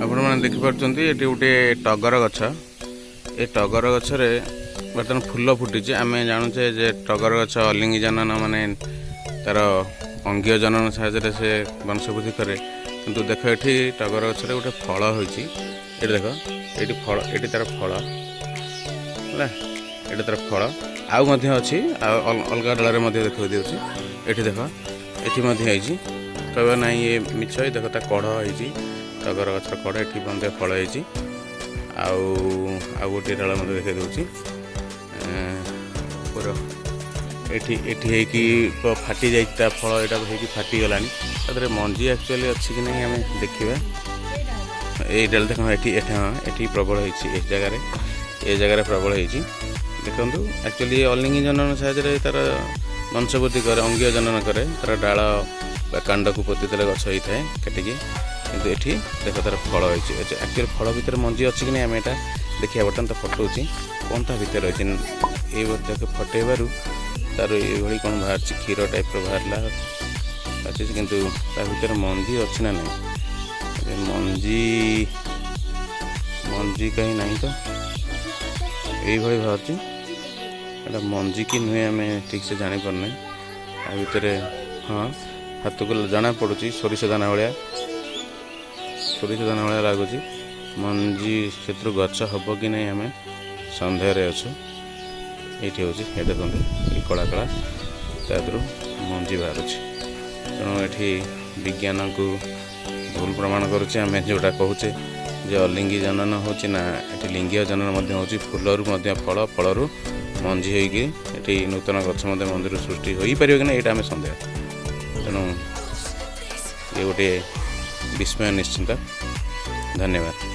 ଆପଣମାନେ ଦେଖିପାରୁଛନ୍ତି ଏଠି ଗୋଟେ ଟଗର ଗଛ। ଏ ଟଗର ଗଛରେ ବର୍ତ୍ତମାନ ଫୁଲ ଫୁଟିଛି। ଆମେ ଜାଣୁଛେ ଯେ ଟଗର ଗଛ ଅଲିଙ୍ଗି ଜନନ ମାନେ ତାର ଅଙ୍ଗୀୟ ଜନନ ସାହାଯ୍ୟରେ ସେ ବଂଶବୃଦ୍ଧି କରେ। କିନ୍ତୁ ଦେଖ ଏଠି ଟଗର ଗଛରେ ଗୋଟେ ଫଳ ହୋଇଛି। ଏଠି ଦେଖ ଏଠି ଫଳ, ଏଠି ତାର ଫଳ ହେଲା, ଏଠି ତାର ଫଳ ଆଉ ମଧ୍ୟ ଅଛି। ଆଉ ଅଲଗା ଡାଳରେ ମଧ୍ୟ ଦେଖାଇ ଦେଉଛି। ଏଠି ଦେଖ ଏଠି ମଧ୍ୟ ହେଇଛି। କହିବ ନାହିଁ ଇଏ ମିଛ, ଦେଖ ତା କଢ଼ ହେଇଛି, ଟଗର ଗଛର କଢ଼ ଏଠି ମଧ୍ୟ ଫଳ ହେଇଛି। ଆଉ ଗୋଟିଏ ଡାଳ ମଧ୍ୟ ଦେଖାଇ ଦେଉଛି। ଏଠି ହେଇକି ଫାଟି ଯାଇଛି ତା ଫଳ, ଏଇଟା ହେଇକି ଫାଟିଗଲାଣି। ତା ଦେହରେ ମଞ୍ଜି ଆକ୍ଚୁଆଲି ଅଛି କି ନାହିଁ ଆମେ ଦେଖିବା। ଏଇ ଡାଳ ଦେଖ ଏଠି ପ୍ରବଳ ହେଇଛି। ଏ ଜାଗାରେ ପ୍ରବଳ ହେଇଛି। ଦେଖନ୍ତୁ ଆକ୍ଚୁଆଲି ଅଲିଙ୍ଗି ଜନନ ସାହାଯ୍ୟରେ ତାର ବଂଶବୃଦ୍ଧି କରେ, ଅଙ୍ଗୀୟ ଜନନ କରେ। ତାର ଡାଳ ବା କାଣ୍ଡକୁ ପୋତି ଦେଲେ ଗଛ ହେଇଥାଏ କାଟିକି। କିନ୍ତୁ ଏଠି ଦେଖ ତାର ଫଳ ହେଇଛି। ଆକ୍ଚୁଆଲି ଫଳ ଭିତରେ ମଞ୍ଜି ଅଛି କି ନାହିଁ ଆମେ ଏଇଟା ଦେଖିବା। ବର୍ତ୍ତମାନ ତ ଫଟଉଛି କ'ଣ ତା ଭିତରେ ରହିଛି। ଏଇ ଦେଖ ଫଟେଇବାରୁ ତାର ଏଇଭଳି କ'ଣ ବାହାରିଛି, କ୍ଷୀର ଟାଇପ୍ର ବାହାରିଲା ଅଛି। କିନ୍ତୁ ତା ଭିତରେ ମଞ୍ଜି ଅଛି ନା ନାହିଁ, ମଞ୍ଜି କାହିଁ ନାହିଁ ତ, ଏଇଭଳି ବାହାରୁଛି। ଏଇଟା ମଞ୍ଜି କି ନୁହେଁ ଆମେ ଠିକ୍ସେ ଜାଣିପାରୁନାହିଁ। ତା ଭିତରେ ହାତକୁ ଜଣାପଡ଼ୁଛି ସୋରିଷ ଦାନା ଭଳିଆ ଲାଗୁଛି। ମଞ୍ଜି ସେଥିରୁ ଗଛ ହେବ କି ନାହିଁ ଆମେ ସନ୍ଦେହରେ ଅଛୁ। ଏଇଠି ହେଉଛି, ଏ ଦେଖନ୍ତୁ ଏ କଳା ତା ଦେହରୁ ମଞ୍ଜି ବାହାରୁଛି। ତେଣୁ ଏଠି ବିଜ୍ଞାନକୁ ଭୁଲ ପ୍ରମାଣ କରୁଛି ଆମେ ଯେଉଁଟା କହୁଛେ ଯେ ଅଲିଙ୍ଗି ଜନନ ହେଉଛି ନା, ଏଠି ଲିଙ୍ଗୀୟ ଜନନ ମଧ୍ୟ ହେଉଛି। ଫୁଲରୁ ମଧ୍ୟ ଫଳ, ଫଳରୁ ମଞ୍ଜି ହୋଇକି ଏଠି ନୂତନ ଗଛ ମଧ୍ୟ ମଞ୍ଜିରୁ ସୃଷ୍ଟି ହୋଇପାରିବ କି ନା ଏଇଟା ଆମେ ସନ୍ଦେହ। ତେଣୁ ଇଏ ଗୋଟିଏ ବିସ୍ମୟ ନିଶ୍ଚିନ୍ତ। ଧନ୍ୟବାଦ।